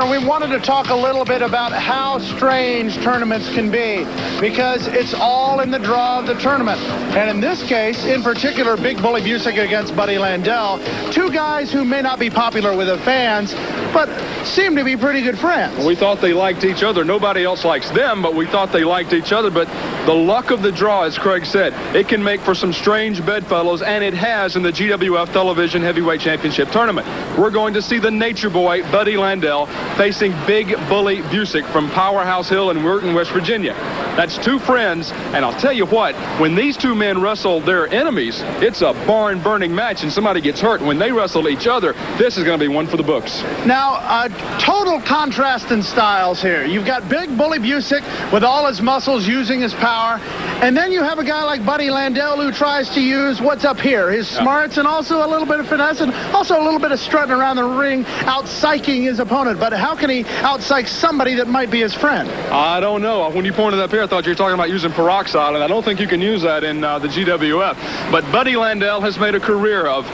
Gentlemen, we wanted to talk a little bit about how strange tournaments can be because it's all in the draw of the tournament. And in this case, in particular, Big Bully Busick against Buddy Landell, two guys who may not be popular with the fans, but seem to be pretty good friends. We thought they liked each other. Nobody else likes them, but we thought they liked each other. But the luck of the draw, as Craig said, it can make for some strange bedfellows, and it has in the GWF Television Heavyweight Championship Tournament. We're going to see the Nature Boy, Buddy Landell, facing Big Bully Busick from Powerhouse Hill in Weirton, West Virginia. That's two friends, and I'll tell you what, when these two men wrestle their enemies, it's a barn-burning match, and somebody gets hurt. When they wrestle each other, this is going to be one for the books. Now, total contrast in styles here. You've got Big Bully Busick with all his muscles using his power, and then you have a guy like Buddy Landell who tries to use what's up here, his smarts, and also a little bit of finesse, and also a little bit of strutting around the ring, out-psyching his opponent. But how can he out-psych somebody that might be his friend? I don't know. When you pointed up here, I thought you were talking about using peroxide, and I don't think you can use that in the GWF. But Buddy Landell has made a career of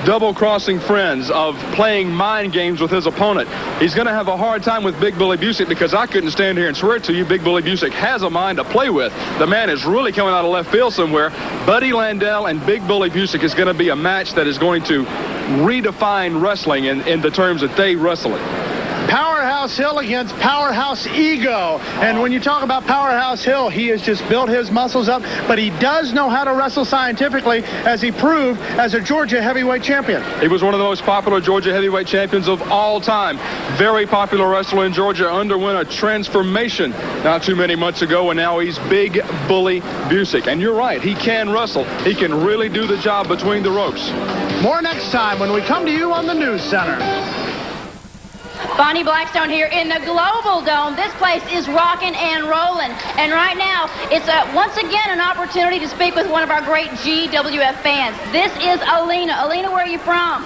double-crossing friends, of playing mind games with his opponent. He's going to have a hard time with Big Bully Busick because I couldn't stand here and swear to you, Big Bully Busick has a mind to play with. The man is really coming out of left field somewhere. Buddy Landell and Big Bully Busick is going to be a match that is going to redefine wrestling in the terms that they wrestle it. Powerhouse Hill against Powerhouse Ego. And when you talk about Powerhouse Hill, he has just built his muscles up, but he does know how to wrestle scientifically, as he proved as a Georgia heavyweight champion. He was one of the most popular Georgia heavyweight champions of all time. Very popular wrestler in Georgia, underwent a transformation not too many months ago, and now he's Big Bully Busick. And you're right, he can wrestle. He can really do the job between the ropes. More next time when we come to you on the News Center. Bonnie Blackstone here in the Global Dome. This place is rocking and rolling. And right now, it's once again an opportunity to speak with one of our great GWF fans. This is Alina. Alina, where are you from?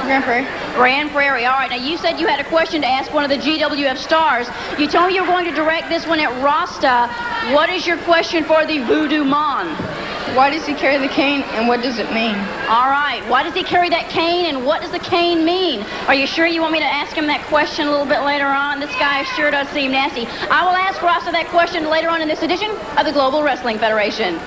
Grand Prairie. Grand Prairie. All right. Now, you said you had a question to ask one of the GWF stars. You told me you were going to direct this one at Rasta. What is your question for the Voodoo Man? Why does he carry the cane, and what does it mean? All right. Why does he carry that cane, and what does the cane mean? Are you sure you want me to ask him that question a little bit later on? This guy sure does seem nasty. I will ask Rasta that question later on in this edition of the Global Wrestling Federation.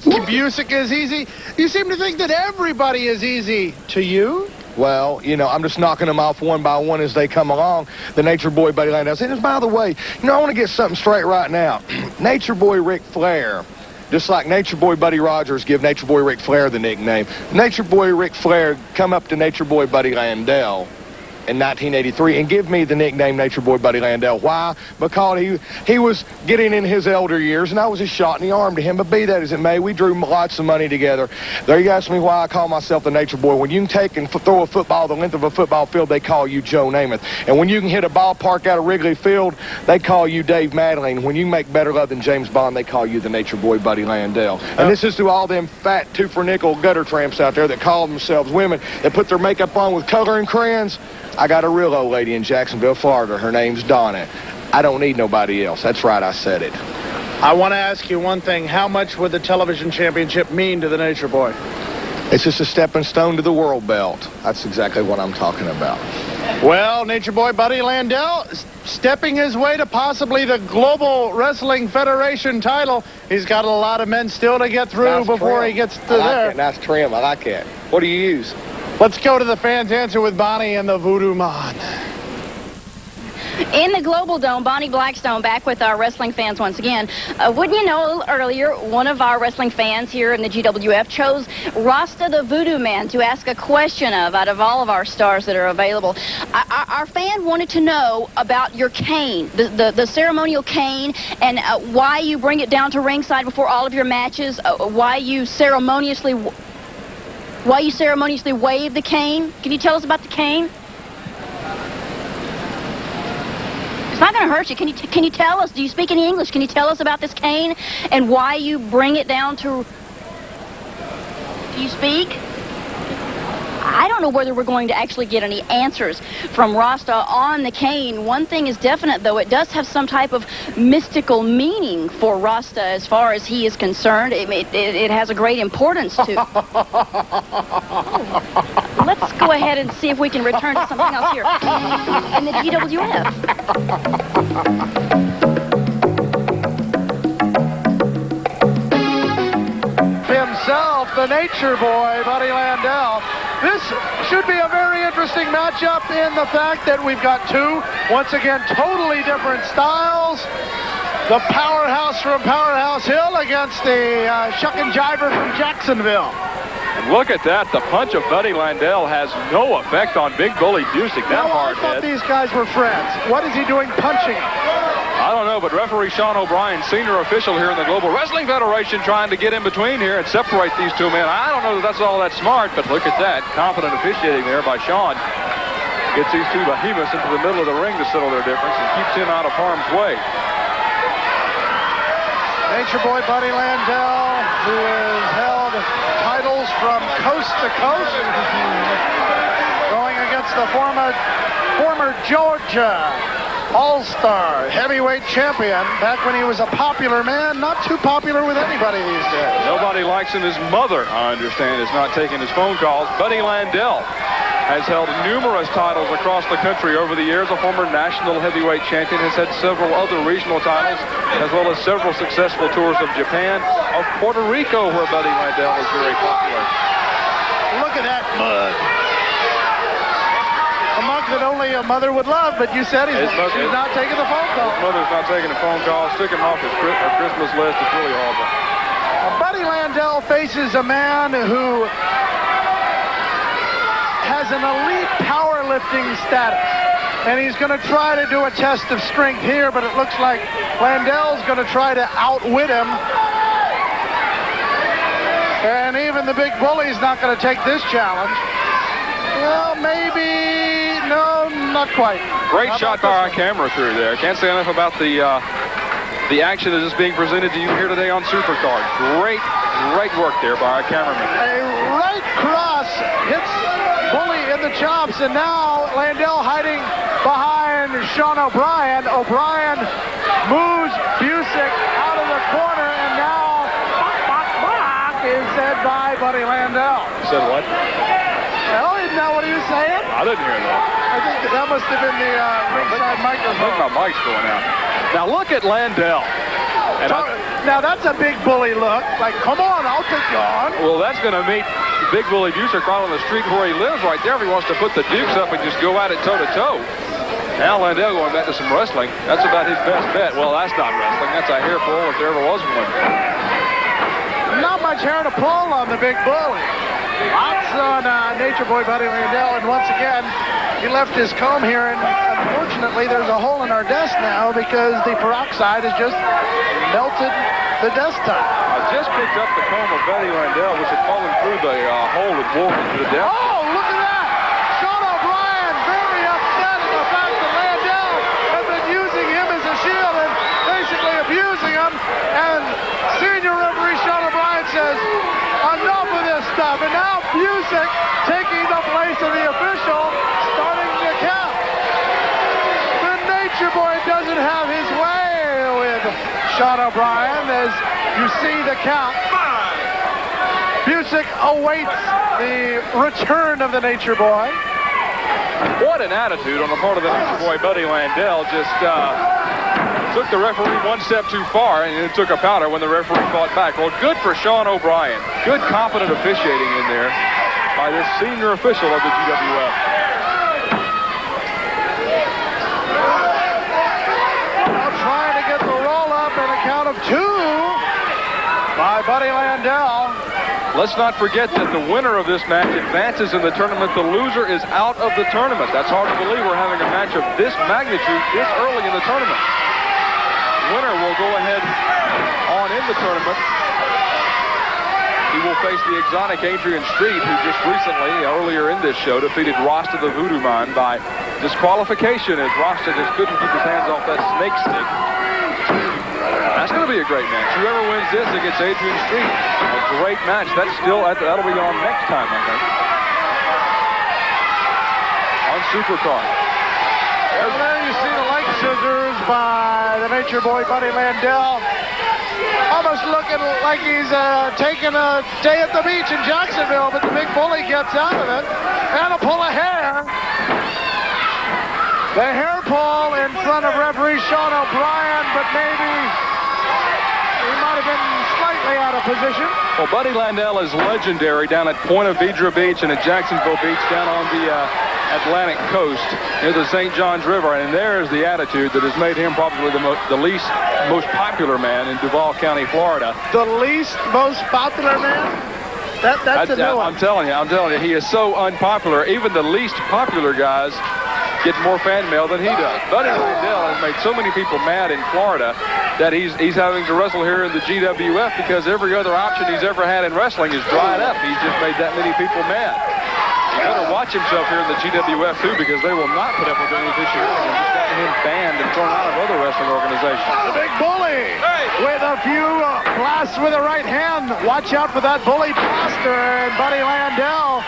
Busick is easy. You seem to think that everybody is easy. To you? Well, you know, I'm just knocking them off one by one as they come along. The Nature Boy, Buddy Landell. And by the way, you know, I want to get something straight right now. Nature Boy Ric Flair, just like Nature Boy Buddy Rogers give Nature Boy Ric Flair the nickname, Nature Boy Ric Flair come up to Nature Boy Buddy Landell in 1983 and give me the nickname Nature Boy Buddy Landell. Why? Because he was getting in his elder years, and I was a shot in the arm to him. But be that as it may, we drew lots of money together. There you ask me why I call myself the Nature Boy. When you can take and throw a football the length of a football field, they call you Joe Namath. And when you can hit a ballpark out of Wrigley Field, they call you Dave Madeline. When you make better love than James Bond, they call you the Nature Boy Buddy Landell. And this is to all them fat two-for-nickel gutter tramps out there that call themselves women, that put their makeup on with coloring crayons. I got a real old lady in Jacksonville, Florida. Her name's Donna. I don't need nobody else. That's right, I said it. I want to ask you one thing. How much would the television championship mean to the Nature Boy? It's just a stepping stone to the world belt. That's exactly what I'm talking about. Well, Nature Boy Buddy Landell stepping his way to possibly the Global Wrestling Federation title. He's got a lot of men still to get through Nice before trim. he gets to I like there. it. Nice trim. I like that. What do you use? Let's go to the fans' answer with Bonnie and the Voodoo Man. In the Global Dome, Bonnie Blackstone back with our wrestling fans once again. Wouldn't you know, a little earlier, one of our wrestling fans here in the GWF chose Rasta the Voodoo Man to ask a question of out of all of our stars that are available. Our fan wanted to know about your cane, the ceremonial cane, and why you bring it down to ringside before all of your matches, why you ceremoniously wave the cane. Can you tell us about the cane? It's not going to hurt you. Can you tell us? Do you speak any English? Can you tell us about this cane and why you bring it down to... Do you speak? I don't know whether we're going to actually get any answers from Rasta on the cane. One thing is definite, though. It does have some type of mystical meaning for Rasta as far as he is concerned. It has a great importance to... let's go ahead and see if we can return to something else here in the GWF. Himself, the nature boy, Buddy Landell. This should be a very interesting matchup in the fact that we've got two, once again, totally different styles. The powerhouse from Powerhouse Hill against the shuck and jiver from Jacksonville. And look at that. The punch of Buddy Landell has no effect on Big Bully Busick. That hard I thought hit. these guys were friends. What is he doing punching him? I don't know, but referee Sean O'Brien, senior official here in the Global Wrestling Federation, trying to get in between here and separate these two men. I don't know that that's all that smart, but look at that. Confident officiating there by Sean. Gets these two behemoths into the middle of the ring to settle their difference and keeps him out of harm's way. Nature boy Buddy Landell, who has held titles from coast to coast, going against the former Georgia All-Star heavyweight champion back when he was a popular man, not too popular with anybody these days. Nobody likes him. His mother, I understand, is not taking his phone calls. Buddy Landell has held numerous titles across the country over the years. A former national heavyweight champion, has had several other regional titles, as well as several successful tours of Japan, of Puerto Rico, where Buddy Landell is very popular. Look at that mug. A mug that only a mother would love, but you said she's not taking the phone call. His mother's not taking the phone call. Took him off his Christmas list. It's really horrible. Buddy Landell faces a man who has an elite powerlifting status, and he's going to try to do a test of strength here, but it looks like Landell's going to try to outwit him. And even the big bully's not going to take this challenge. Well, maybe, no, not quite. Great shot by our camera crew there. Can't say enough about the action that is being presented to you here today on Supercard. Great work there by our cameraman. A right cross hits Bully in the chops, and now Landell hiding behind Sean O'Brien. O'Brien moves Busick out of the corner, and now is said by Buddy Landell. You said what? Well, isn't that what he was saying? I didn't hear that. I think that must have been the ringside I microphone. think my mic's going out. Now look at Landell. And now that's a big bully look. Like, come on, I'll take you on. well, that's going to meet Big Bully Busick right on the street where he lives right there. If he wants to put the dukes up and just go at it toe-to-toe. Now Landell going back to some wrestling. That's about his best bet. Well, that's not wrestling. That's a hair pull if there ever was one. Not much hair to pull on the big bully. Lots on Nature Boy Buddy Landell, and once again, he left his comb here, and unfortunately, there's a hole in our desk now because the peroxide has just melted the desktop. I just picked up the comb of Buddy Landell, which had fallen through the hole and wolfed into the desk. Oh, look at that! Sean O'Brien very upset at the fact that Landell has been using him as a shield and basically abusing him, and senior referee Sean O'Brien says, enough of this stuff, and now Busick taking the place of the official, starting the count. The Nature Boy doesn't have his way with Sean O'Brien as you see the count. Busick awaits the return of the Nature Boy. What an attitude on the part of the Nature Boy Buddy Landell. Just took the referee one step too far and it took a powder when the referee fought back. Well, good for Sean O'Brien. Good, competent officiating in there by this senior official of the GWF. Now trying to get the roll-up and a count of 2 by Buddy Landell. Let's not forget that the winner of this match advances in the tournament. The loser is out of the tournament. That's hard to believe we're having a match of this magnitude this early in the tournament. Winner will go ahead on in the tournament. He will face the exotic Adrian Street, who just recently, earlier in this show, defeated Rasta the Voodoo Man by disqualification as Rasta just couldn't keep his hands off that snake stick. That's going to be a great match. Whoever wins this against Adrian Street, a great match. That'll be on next time, I think. On Supercard. And there you see the light scissors by the Nature Boy Buddy Landell. A almost looking like he's taking a day at the beach in Jacksonville, but the big bully gets out of it. And a pull of hair. The hair pull in front of referee Sean O'Brien, but maybe he might have been slightly out of position. Well, Buddy Landell is legendary down at Point Vedra Beach and at Jacksonville Beach down on the Atlantic coast near the St. Johns River, and there's the attitude that has made him probably the least most popular man in Duval County, Florida. The least most popular man? That's a new one. I'm telling you, he is so unpopular. Even the least popular guys get more fan mail than he does. Buddy Landell has made so many people mad in Florida that he's having to wrestle here in the GWF because every other option he's ever had in wrestling is dried up. He's just made that many people mad. He better watch himself here in the GWF too, because they will not put up with any officiating and just gotten him banned and thrown out of other wrestling organizations. The big bully with a few blasts with the right hand. Watch out for that bully blaster, and Buddy Landell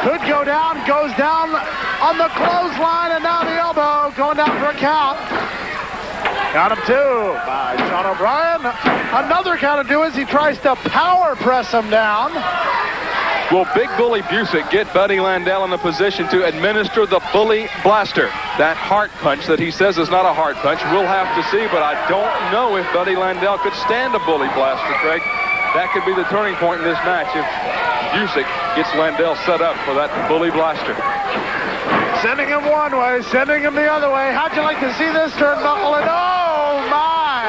could go down, goes down on the clothesline, and now the elbow going down for a count. Count of two by Sean O'Brien. Another count of two as he tries to power press him down. Will Big Bully Busick get Buddy Landell in a position to administer the bully blaster? That heart punch that he says is not a heart punch. We'll have to see, but I don't know if Buddy Landell could stand a bully blaster, Craig. That could be the turning point in this match if Busick gets Landell set up for that bully blaster. Sending him one way, sending him the other way. How'd you like to see this turnbuckle? And oh my!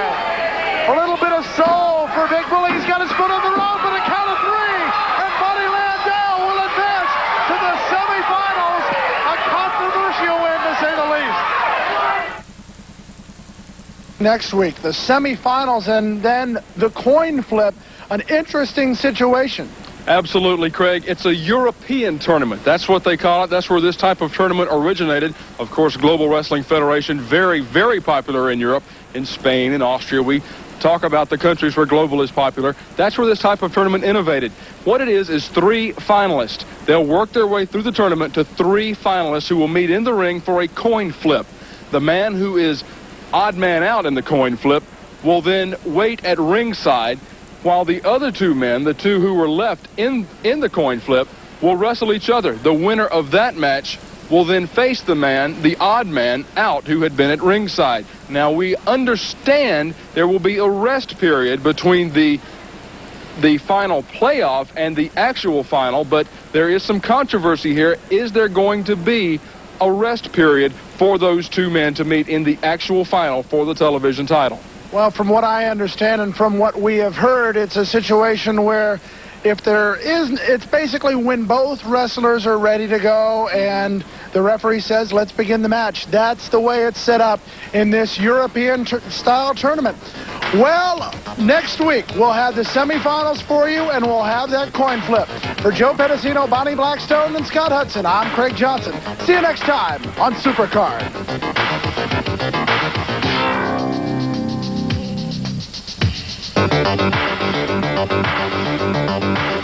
A little bit of soul for Big Bully. He's got his foot on the rope, but a count of three. And Buddy Landell will advance to the semifinals. A controversial win, to say the least. Next week, the semifinals and then the coin flip. An interesting situation. Absolutely, Craig. It's a European tournament. That's what they call it. That's where this type of tournament originated. Of course, Global Wrestling Federation, very, very popular in Europe, in Spain, in Austria. We talk about the countries where Global is popular. That's where this type of tournament innovated. What it is three finalists. They'll work their way through the tournament to three finalists who will meet in the ring for a coin flip. The man who is odd man out in the coin flip will then wait at ringside while the other two men, the two who were left in the coin flip, will wrestle each other. The winner of that match will then face the man, the odd man out, who had been at ringside. Now, we understand there will be a rest period between the final playoff and the actual final, but there is some controversy here. Is there going to be a rest period for those two men to meet in the actual final for the television title? Well, from what I understand and from what we have heard, it's a situation where if there isn't, it's basically when both wrestlers are ready to go and the referee says, let's begin the match. That's the way it's set up in this European-style tournament. Well, next week we'll have the semifinals for you and we'll have that coin flip. For Joe Pedicino, Bonnie Blackstone, and Scott Hudson, I'm Craig Johnson. See you next time on Supercard. Thank you.